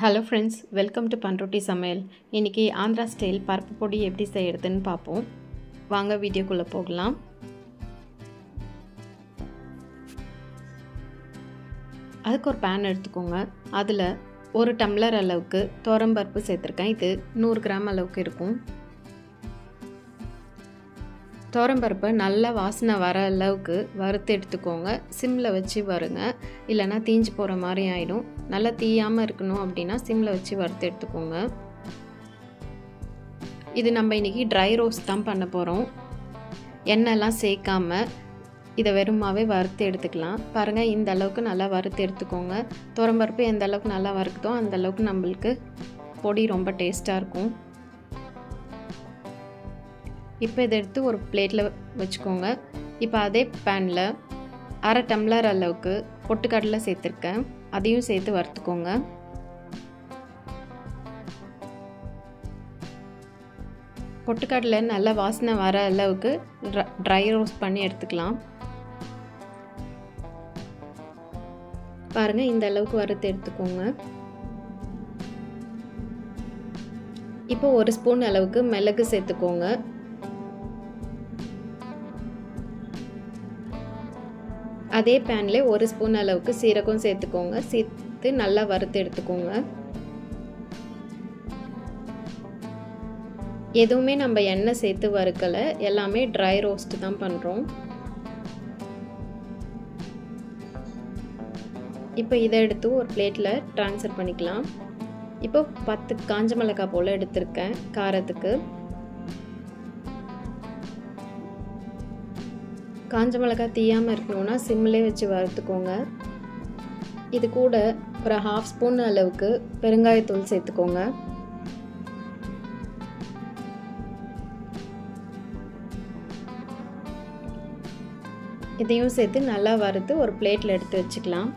Hello friends, welcome to Panroti Samaiyal. இன்னைக்கு Andhra style பருப்பு பொடி எப்படி செய்யறதுன்னு பாப்போம். வாங்க வீடியோக்குள்ள போகலாம். அதுக்கு ஒரு pan எடுத்துக்கோங்க. அதுல 1 டம்ளர் அளவுக்கு துவரம் பருப்பு சேர்த்திருக்கேன். இது 100 கிராம் அளவுக்கு இருக்கும். துவரம் பருப்பு நல்ல வாசனை வர அளவுக்கு வறுத்து எடுத்துக்கோங்க. சிம்ல வச்சு வறுங்க. இல்லனா தீஞ்சு போற மாதிரி ஆயிடும். நல்லா தீயாம இருக்கணும் அப்படினா சிம்ல வச்சு வறுத்து எடுத்துக்கோங்க. இது நம்ம இன்னைக்கு dry roast தான் பண்ண போறோம். எண்ணெய்லாம் சேர்க்காம இத வெறுமாவே வறுத்து எடுத்துக்கலாம். பாருங்க இந்த அளவுக்கு நல்லா வறுத்து எடுத்துக்கோங்க. துவரம் பருப்பு எந்த அளவுக்கு நல்லா வறுக்குதோ அந்த அளவுக்கு நமக்கு பொடி ரொம்ப டேஸ்டா இருக்கும். இப்போ இத எடுத்து ஒரு பிளேட்ல வச்சுக்கோங்க. இப்போ அதே panல 1/2 டம்ளர் அளவுக்கு பொட்டுக்கடலை சேர்த்திருக்கேன். அதையும் சேர்த்து வறுத்துக்கோங்க. பொட்டுக்கடலை நல்ல வாசனை வர அளவுக்கு dry roast பண்ணி எடுத்துக்கலாம். பாருங்க இந்த அளவுக்கு வறுத்து எடுத்துக்கோங்க. இப்போ 1 ஸ்பூன் அளவுக்கு மிளகு சேர்த்துக்கோங்க. அதே panல 1 ஸ்பூன் அளவுக்கு சீரகம் சேர்த்துக்கோங்க. சேர்த்து நல்லா வறுத்து எடுத்துக்கோங்க. எதுவுமே நம்ம எண்ணெய் சேர்த்து வறுக்கல. எல்லாமே dry roast தான் பண்றோம். இப்போ இத எடுத்து ஒரு பிளேட்ல ட்ரான்ஸ்ஃபர் பண்ணிக்கலாம். இப்போ 10 காஞ்ச மிளகாய் போல எடுத்துர்க்கேன் காரத்துக்கு. காஞ்ச மிளகாய் தீயாம இருக்கணும்னா சிம்லே வச்சு வறுத்துக்கோங்க. இது கூட ஒரு 1/2 ஸ்பூன் அளவுக்கு பெருங்காயத்தூள் சேர்த்துக்கோங்க. இதையும் சேர்த்து நல்லா வறுத்து ஒரு பிளேட்ல எடுத்து வச்சுக்கலாம்.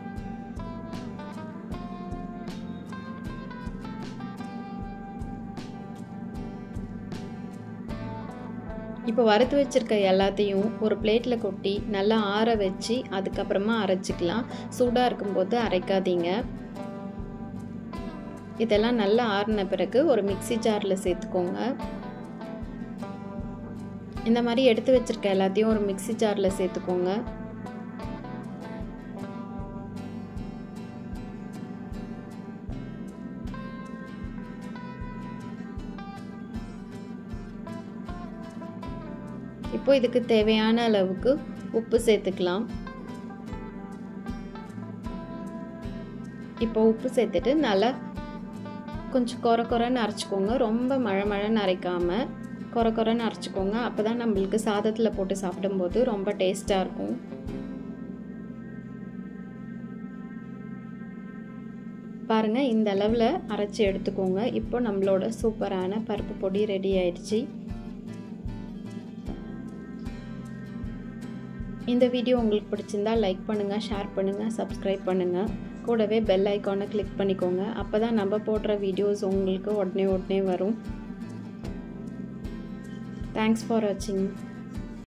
இப்போ வறுத்து வச்சிருக்க எல்லாத்தையும் ஒரு பிளேட்ல கொட்டி நல்லா ஆற வச்சு அதுக்கு அப்புறமா அரைச்சுக்கலாம். சூடா இருக்கும்போது அரைக்காதீங்க. இதெல்லாம் நல்லா ஆறின பிறகு ஒரு மிக்ஸி ஜார்ல சேர்த்துக்கோங்க. இந்த மாதிரி எடுத்து வச்சிருக்க எல்லாத்தையும் ஒரு மிக்ஸி ஜார்ல சேர்த்துக்கோங்க. இப்போ இதுக்கு தேவையான அளவுக்கு உப்பு சேர்த்துக்கலாம். இப்போ உப்பு சேர்த்துட்டு நல்லா கொஞ்சம் கொரகொரன்னு அரைச்சுக்கோங்க. ரொம்ப மழமழன்னு அரைக்காம கொரகொரன்னு அரைச்சுக்கோங்க. அப்பதான் நம்மளுக்கு சாதத்துல போட்டு சாப்பிடும்போது ரொம்ப டேஸ்டா இருக்கும். பாருங்க இந்த அளவுல அரைச்சு எடுத்துக்கோங்க. இப்போ நம்மளோட சூப்பரான பருப்பு பொடி ரெடி ஆயிடுச்சு. இந்த வீடியோ உங்களுக்கு பிடிச்சிருந்தா லைக் பண்ணுங்க, ஷேர் பண்ணுங்க, சப்ஸ்கிரைப் பண்ணுங்க. கூடவே பெல் ஐகானை கிளிக் பண்ணிக்கோங்க. அப்பதான் நம்ம போடுற வீடியோஸ் உங்களுக்கு உடனே வரும். Thanks for watching.